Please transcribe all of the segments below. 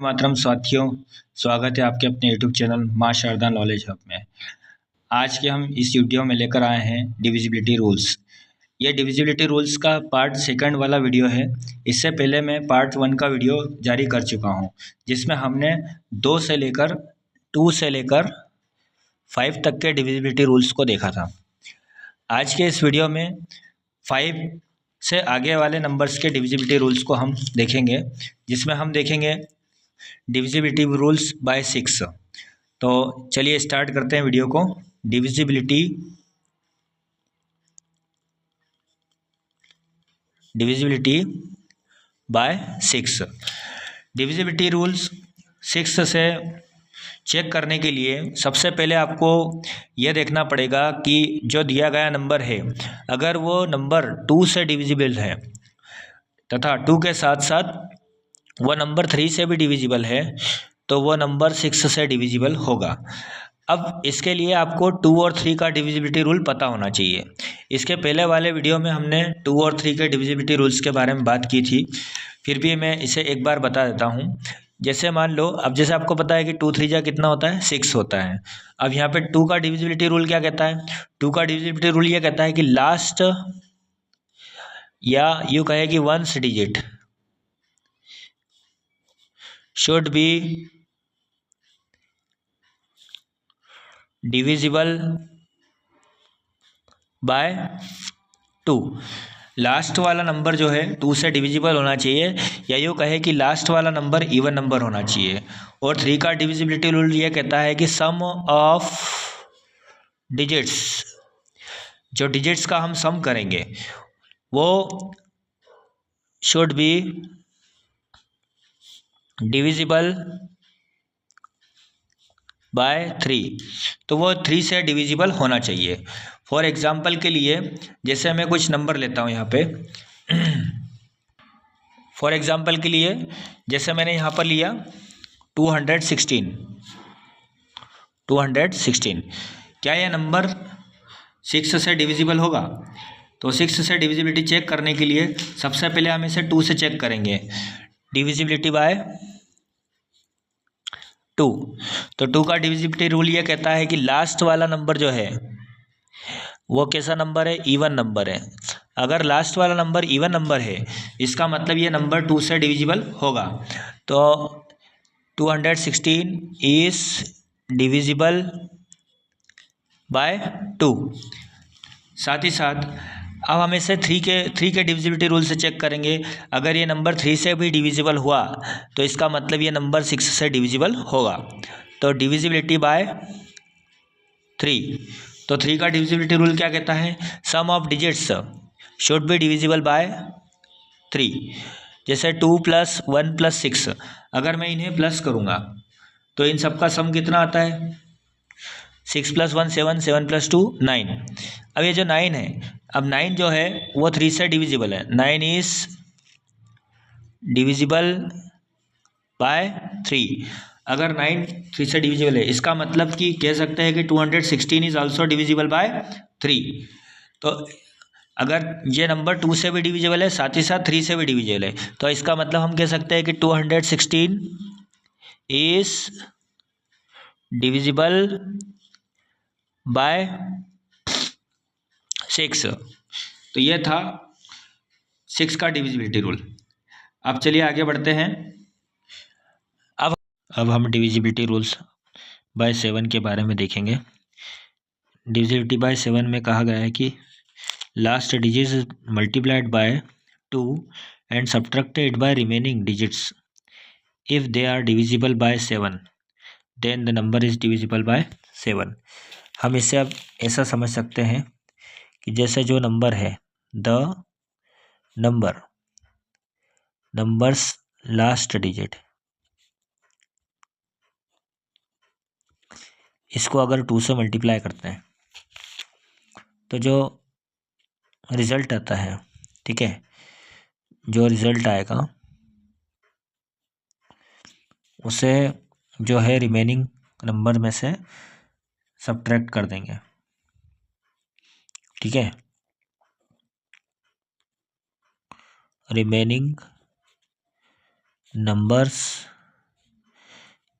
मातरम साथियों, स्वागत है आपके अपने यूट्यूब चैनल माँ शारदा नॉलेज हब में। आज के हम इस वीडियो में लेकर आए हैं डिविजिबिलिटी रूल्स। ये डिविजिबिलिटी रूल्स का पार्ट सेकंड वाला वीडियो है। इससे पहले मैं पार्ट वन का वीडियो जारी कर चुका हूँ, जिसमें हमने 2 से लेकर 2 से लेकर 5 तक के डिविजिबिलिटी रूल्स को देखा था। आज के इस वीडियो में 5 से आगे वाले नंबर्स के डिविजिबिलिटी रूल्स को हम देखेंगे, जिसमें हम देखेंगे डिविजिबिलिटी रूल्स बाय 6। तो चलिए स्टार्ट करते हैं वीडियो को। Divisibility bye 6। डिविजिबिलिटी रूल्स 6 से चेक करने के लिए सबसे पहले आपको यह देखना पड़ेगा कि जो दिया गया नंबर है, अगर वो नंबर 2 से डिविजिबल है तथा 2 के साथ साथ वो नंबर 3 से भी डिविजिबल है, तो वो नंबर 6 से डिविजिबल होगा। अब इसके लिए आपको 2 और 3 का डिविजिबिलिटी रूल पता होना चाहिए। इसके पहले वाले वीडियो में हमने 2 और 3 के डिविजिबिलिटी रूल्स के बारे में बात की थी, फिर भी मैं इसे एक बार बता देता हूँ। जैसे मान लो, अब जैसे आपको पता है कि 2 3 जा कितना होता है, 6 होता है। अब यहाँ पे 2 का डिविजिबिलिटी रूल क्या कहता है? 2 का डिविजिबिलिटी रूल ये कहता है कि लास्ट, या यूँ कहे कि ones digit should be divisible by 2। Last वाला नंबर जो है 2 से डिविजिबल होना चाहिए, या यूँ कहे कि लास्ट वाला नंबर इवन नंबर होना चाहिए। और 3 का डिविजिबिलिटी रूल ये कहता है कि सम ऑफ डिजिट्स, जो डिजिट्स का हम सम करेंगे वो शुड बी डिविजिबल बाय 3। तो वो 3 से डिविजिबल होना चाहिए। फॉर एग्जाम्पल के लिए जैसे मैं कुछ नंबर लेता हूँ यहाँ पे। फॉर एग्जाम्पल के लिए जैसे मैंने यहाँ पर लिया 216। क्या यह नंबर 6 से डिविजिबल होगा? तो 6 से डिविजिबिलिटी चेक करने के लिए सबसे पहले हम इसे 2 से चेक करेंगे, डिविजिबिलिटी बाय 2। तो 2 का डिविजिबिलिटी रूल ये कहता है कि लास्ट वाला नंबर जो है वो कैसा नंबर है? इवन नंबर है। अगर लास्ट वाला नंबर इवन नंबर है, इसका मतलब ये नंबर 2 से डिविजिबल होगा। तो 216 इज डिविजिबल बाय 2। साथ ही साथ अब हम इसे 3 के डिविजिबिलिटी रूल से चेक करेंगे। अगर ये नंबर 3 से भी डिविजिबल हुआ तो इसका मतलब ये नंबर 6 से डिविजिबल होगा। तो डिविजिबिलिटी बाय 3। तो 3 का डिविजिबिलिटी रूल क्या कहता है? Sum of digits should be divisible by 3। जैसे 2 + 1 + 6, अगर मैं इन्हें प्लस करूँगा तो इन सब का सम कितना आता है? 6 + 1 7, 7 + 2 9। अब ये जो 9 है, अब 9 जो है वो 3 से डिविजिबल है। 9 इज डिविजिबल बाय 3। अगर 9 3 से डिविजिबल है, इसका मतलब कि कह सकते हैं कि 216 इज ऑल्सो डिविजिबल बाय 3। तो अगर ये नंबर 2 से भी डिविजिबल है, साथ ही साथ 3 से भी डिविजिबल है, तो इसका मतलब हम कह सकते हैं कि 216 इज डिविजिबल बाय 6। तो ये था 6 का डिविजिबिलिटी रूल। अब चलिए आगे बढ़ते हैं। अब हम डिविजिबिलिटी रूल्स बाय 7 के बारे में देखेंगे। डिविजिबिलिटी बाय 7 में कहा गया है कि last digit multiplied by 2 and subtracted by remaining digits, if they are divisible by 7 then the number is divisible by 7। हम इसे अब ऐसा समझ सकते हैं कि जैसे जो नंबर है, द नंबर्स लास्ट डिजिट, इसको अगर 2 से मल्टीप्लाई करते हैं तो जो रिजल्ट आता है, ठीक है, जो रिजल्ट आएगा उसे जो है रिमेनिंग नंबर में से सब्ट्रैक्ट कर देंगे, ठीक है। रिमेनिंग नंबर्स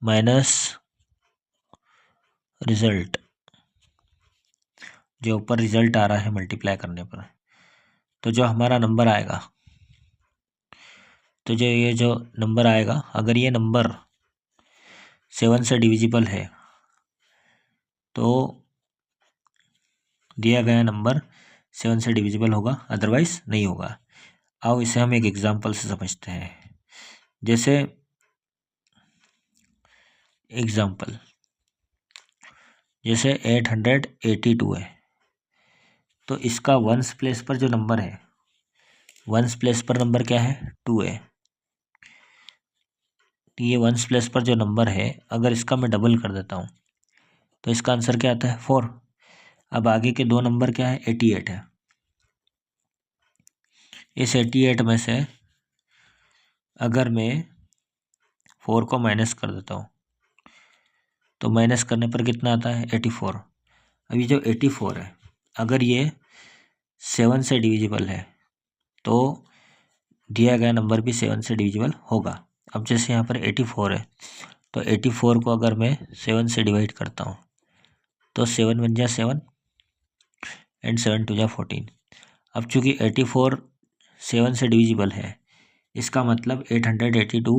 माइनस रिजल्ट, जो ऊपर रिजल्ट आ रहा है मल्टीप्लाई करने पर, तो जो हमारा नंबर आएगा, तो जो ये जो नंबर आएगा, अगर ये नंबर 7 से डिविजिबल है तो दिया गया नंबर 7 से डिविजिबल होगा, अदरवाइज नहीं होगा। आओ इसे हम एक एग्जांपल से समझते हैं। जैसे एग्जांपल, जैसे 882 है, तो इसका वंस प्लेस पर जो नंबर है, वंस प्लेस पर नंबर क्या है, 2 है। तो ये वंस प्लेस पर जो नंबर है, अगर इसका मैं डबल कर देता हूँ तो इसका आंसर क्या आता है, 4। अब आगे के दो नंबर क्या है, 88 है। इस 88 में से अगर मैं 4 को माइनस कर देता हूँ तो माइनस करने पर कितना आता है, 84। अब ये जो 84 है, अगर ये 7 से डिविजिबल है तो दिया गया नंबर भी 7 से डिविजिबल होगा। अब जैसे यहाँ पर 84 है, तो 84 को अगर मैं 7 से डिवाइड करता हूँ तो 7 बन जा 7 एंड 7 टू जा 14। अब चूँकि 84 7 से डिविजिबल है, इसका मतलब 882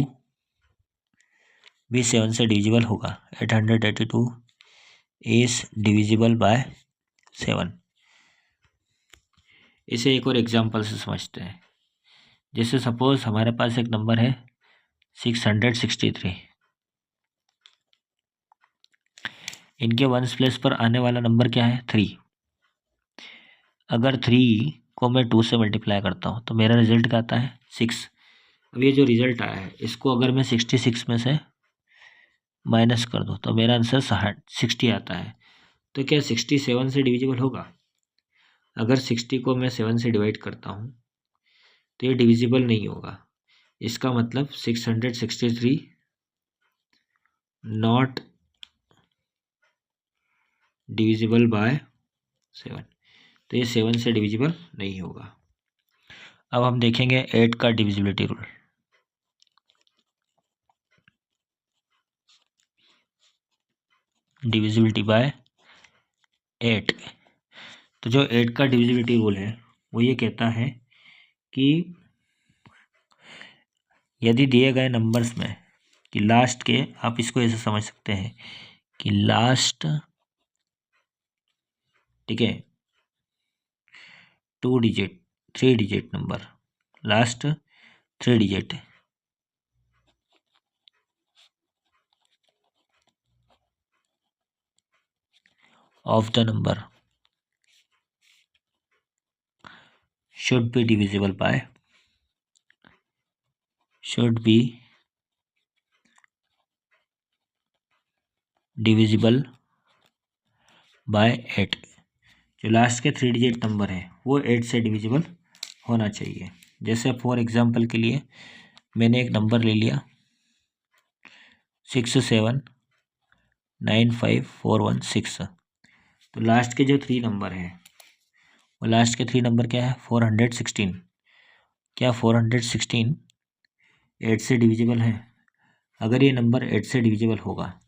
भी 7 से डिविजिबल होगा। 882 इज डिविजिबल बाय 7। इसे एक और एग्जांपल से समझते हैं। जैसे सपोज हमारे पास एक नंबर है 663, इनके वंस प्लेस पर आने वाला नंबर क्या है, 3। अगर 3 को मैं 2 से मल्टीप्लाई करता हूँ तो मेरा रिजल्ट क्या आता है, 6। अब ये जो रिजल्ट आया है, इसको अगर मैं 66 में से माइनस कर दूँ तो मेरा आंसर 60 आता है। तो क्या 60 7 से डिविजिबल होगा? अगर 60 को मैं 7 से डिवाइड करता हूँ तो ये डिविजिबल नहीं होगा। इसका मतलब 663 नॉट डिविजिबल बाय 7, तो ये 7 से डिविजिबल नहीं होगा। अब हम देखेंगे 8 का डिविजिबिलिटी रूल। डिविजिबिलिटी बाय 8, तो जो 8 का डिविजिबिलिटी रूल है वो ये कहता है कि यदि दिए गए नंबर्स में कि लास्ट के, आप इसको ऐसे समझ सकते हैं कि लास्ट, ठीक है, 2 digit 3 digit number, last 3 digit of the number should be divisible by 8। जो लास्ट के 3 डिजिट नंबर है वो 8 से डिविजिबल होना चाहिए। जैसे फॉर एग्जांपल के लिए मैंने एक नंबर ले लिया 6795416, तो लास्ट के जो 3 नंबर हैं वो लास्ट के 3 नंबर क्या है, 416। क्या 416 8 से डिविजिबल है? अगर ये नंबर 8 से डिविजिबल होगा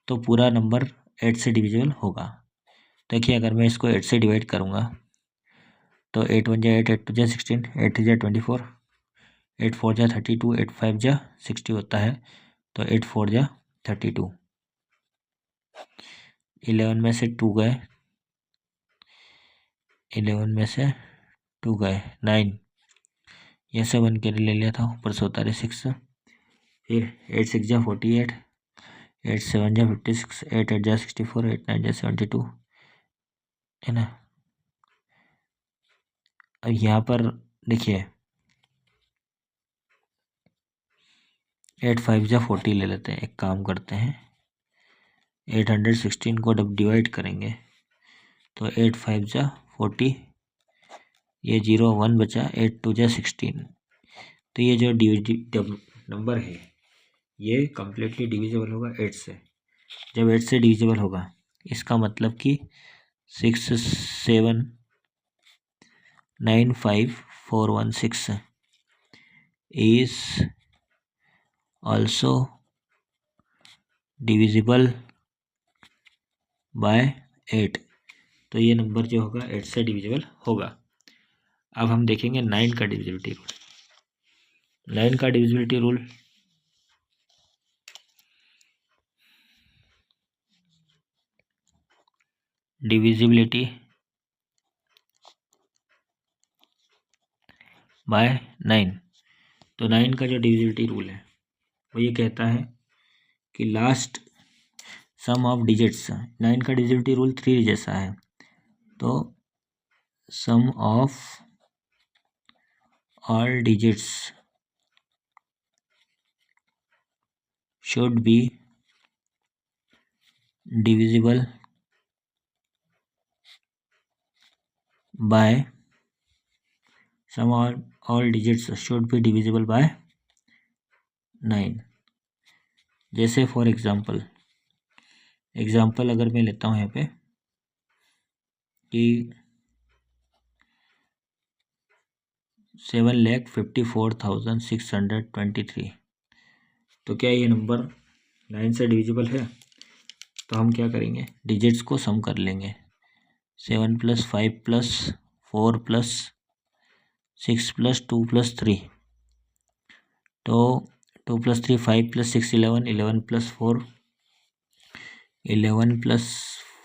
तो पूरा नंबर 8 से डिविजिबल होगा। देखिए अगर मैं इसको 8 से डिवाइड करूँगा तो 8 1 जा 8, 8 2 जा 16, 8 3 जा 24, 8 4 जा 32, 8 5 जा 60 होता है, तो 8 4 जा 32। 11 में से 2 गए, 11 में से 2 गए 9, ये 7 के ले लिया था, ऊपर से होता है 6। फिर 8 6 जा 48, 8 7 जा 56, 8 8 जा 64, 8 9 जा 72, है ना। अब यहाँ पर देखिए 8 5 जा 40 ले लेते हैं। एक काम करते हैं, 816 को जब डिवाइड करेंगे तो 8 5 जा 40, ये 0 1 बचा, 8 2 जा 16। तो ये जो नंबर है ये कम्प्लीटली डिविजिबल होगा 8 से। जब 8 से डिविजिबल होगा इसका मतलब कि 6795416 is also डिविजिबल बाय 8, तो ये नंबर जो होगा 8 से डिविजिबल होगा। अब हम देखेंगे 9 का डिविजिबिलिटी रूल। 9 का डिविजिबिलिटी रूल, डिविजिबिलिटी बाय 9। तो 9 का जो डिविजिबिलिटी रूल है वो ये कहता है कि लास्ट सम ऑफ डिजिट्स, 9 का डिविजिबिलिटी रूल 3 जैसा है, तो sum of all digits should be divisible by sum of all digits should be divisible by 9। जैसे फॉर एग्जांपल अगर मैं लेता हूँ यहाँ पे कि 7,54,623, तो क्या ये नंबर 9 से डिविजिबल है? तो हम क्या करेंगे, डिजिट्स को सम कर लेंगे। 7 + 5 + 4 + 6 + 2 + 3, तो 2 + 3 5 + 6 11, 11 + 4 11 +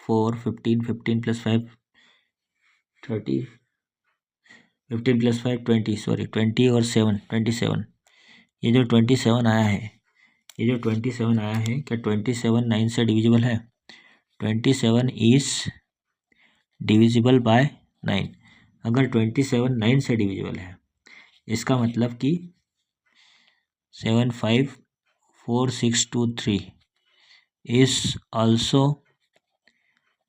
4 15, 15 + 5 30, 15 + 5 20, सॉरी 20 और 7 27। ये जो 27 आया है, क्या 27 9 से डिविजिबल है? 27 इज डिविजिबल बाय 9। अगर 27 9 से डिविजिबल है, इसका मतलब कि 754,623 इज आल्सो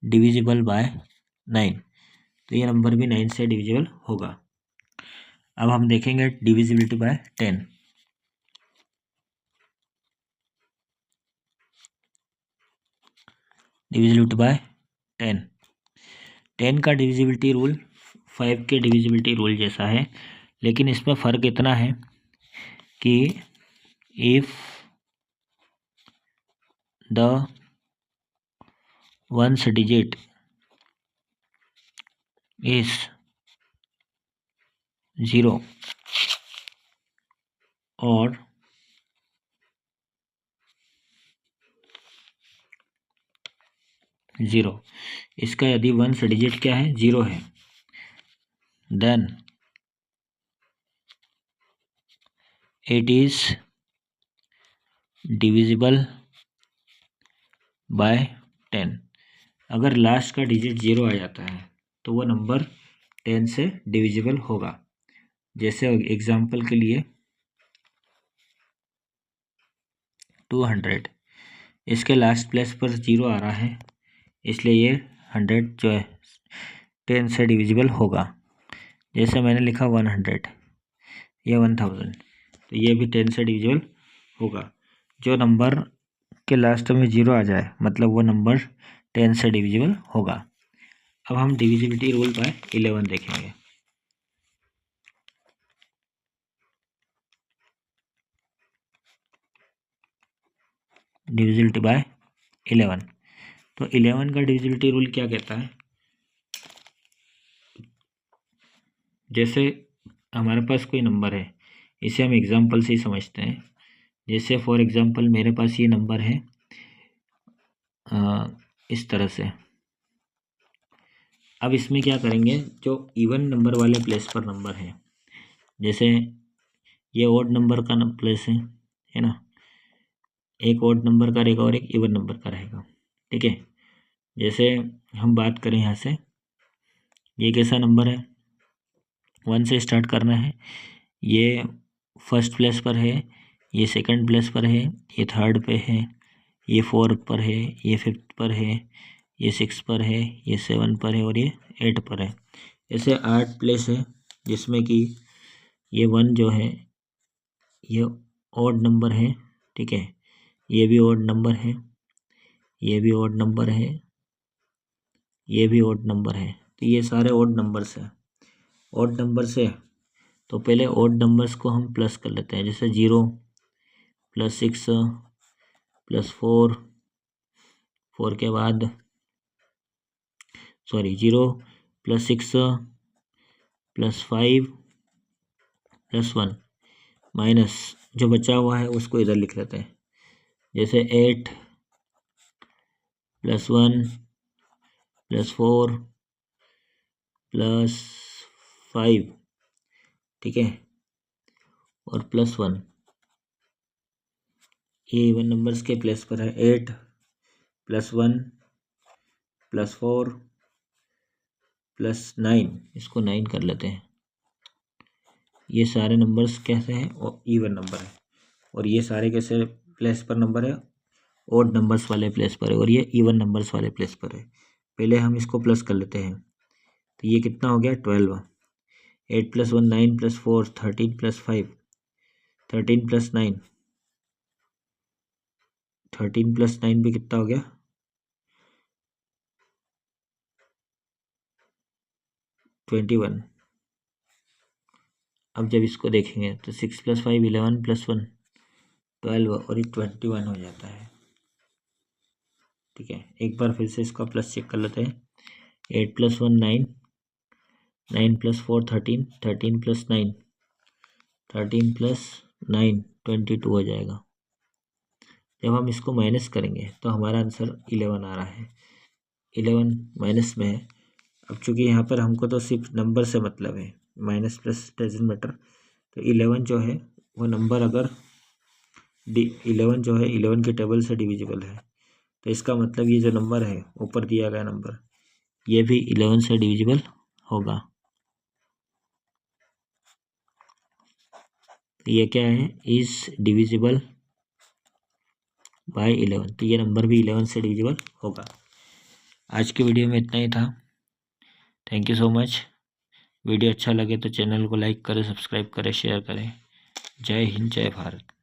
डिविजिबल बाय 9, तो ये नंबर भी 9 से डिविजिबल होगा। अब हम देखेंगे डिविजिबिलिटी बाय 10। डिविजिबिलिटी बाय 10 का डिविजिबिलिटी रूल 5 के डिविजिबिलिटी रूल जैसा है, लेकिन इसमें फ़र्क इतना है कि if the ones digit is 0 और 0, इसका यदि वंस डिजिट क्या है, 0 है, then it is divisible by 10। अगर लास्ट का डिजिट 0 आ जाता है तो वह नंबर 10 से डिविजिबल होगा। जैसे एग्जांपल के लिए 200, इसके लास्ट प्लेस पर 0 आ रहा है, इसलिए ये 100 जो है 10 से डिविजिबल होगा। जैसे मैंने लिखा 100 या 1000, तो ये भी 10 से डिविजिबल होगा। जो नंबर के लास्ट में 0 आ जाए मतलब वो नंबर 10 से डिविजिबल होगा। अब हम डिविजिबिलिटी रूल बाय 11 देखेंगे। डिविजिबिलिटी बाय 11, तो 11 का डिविजिबिलिटी रूल क्या कहता है, जैसे हमारे पास कोई नंबर है, इसे हम एग्जांपल से ही समझते हैं। जैसे फॉर एग्जांपल मेरे पास ये नंबर है इस तरह से। अब इसमें क्या करेंगे, जो इवन नंबर वाले प्लेस पर नंबर है, जैसे ये ओड नंबर का प्लेस है ना, एक ओड नंबर का रहेगा और एक इवन नंबर का रहेगा, ठीक है। जैसे हम बात करें यहाँ से, ये कैसा नंबर है, 1 से स्टार्ट करना है, ये फर्स्ट प्लेस पर है, ये सेकंड प्लेस पर है, ये थर्ड पे है, ये 4 पर है, ये 5th पर है, ये 6 पर है, ये 7 पर है और ये 8 पर है। ऐसे 8 प्लेस है जिसमें कि ये 1 जो है ये ऑड नंबर है, ठीक है, ये भी ऑड नंबर है, ये भी ऑड नंबर है, ये भी ऑड नंबर है, तो ये सारे ऑड नंबर्स हैं। ऑड नंबर से तो पहले ऑड नंबर्स को हम प्लस कर लेते हैं, जैसे 0 + 6 + 4 4 के बाद 0 + 6 + 5 + 1 माइनस जो बचा हुआ है उसको इधर लिख लेते हैं, जैसे 8 + 1 + 4 + 5, ठीक है, और +1। ये इवन नंबर्स के प्लेस पर है। 8 + 1 + 4 + 9, इसको 9 कर लेते हैं। ये सारे नंबर्स कैसे हैं? और इवन नंबर है। और ये सारे कैसे प्लेस पर नंबर है? ओड नंबर्स वाले प्लेस पर है। और ये इवन नंबर्स वाले प्लेस पर है। पहले हम इसको प्लस कर लेते हैं, तो ये कितना हो गया? 12। 8 + 1 9 + 4 13 + 5 13 + 9 13 + 9 भी कितना हो गया? 21। अब जब इसको देखेंगे तो 6 + 5 11 + 1 12 और ये 21 हो जाता है, ठीक है। एक बार फिर से इसका प्लस चेक कर लेते हैं। 8 + 1 9 9 + 4 13 13 + 9 13 + 9 22 हो जाएगा। जब हम इसको माइनस करेंगे तो हमारा आंसर 11 आ रहा है। 11 माइनस में है। अब चूंकि यहाँ पर हमको तो सिर्फ नंबर से मतलब है, माइनस प्लस डजंट मैटर, तो 11 जो है वो नंबर अगर 11 जो है 11 के टेबल से डिविजिबल है, तो इसका मतलब ये जो नंबर है ऊपर दिया गया नंबर, ये भी 11 से डिविजिबल होगा। तो ये क्या है? इज डिविजिबल बाय 11, तो ये नंबर भी 11 से डिविजिबल होगा। आज की वीडियो में इतना ही था। Thank you so much. Video अच्छा लगे तो चैनल को लाइक करें, सब्सक्राइब करें, शेयर करें। जय हिंद, जय भारत।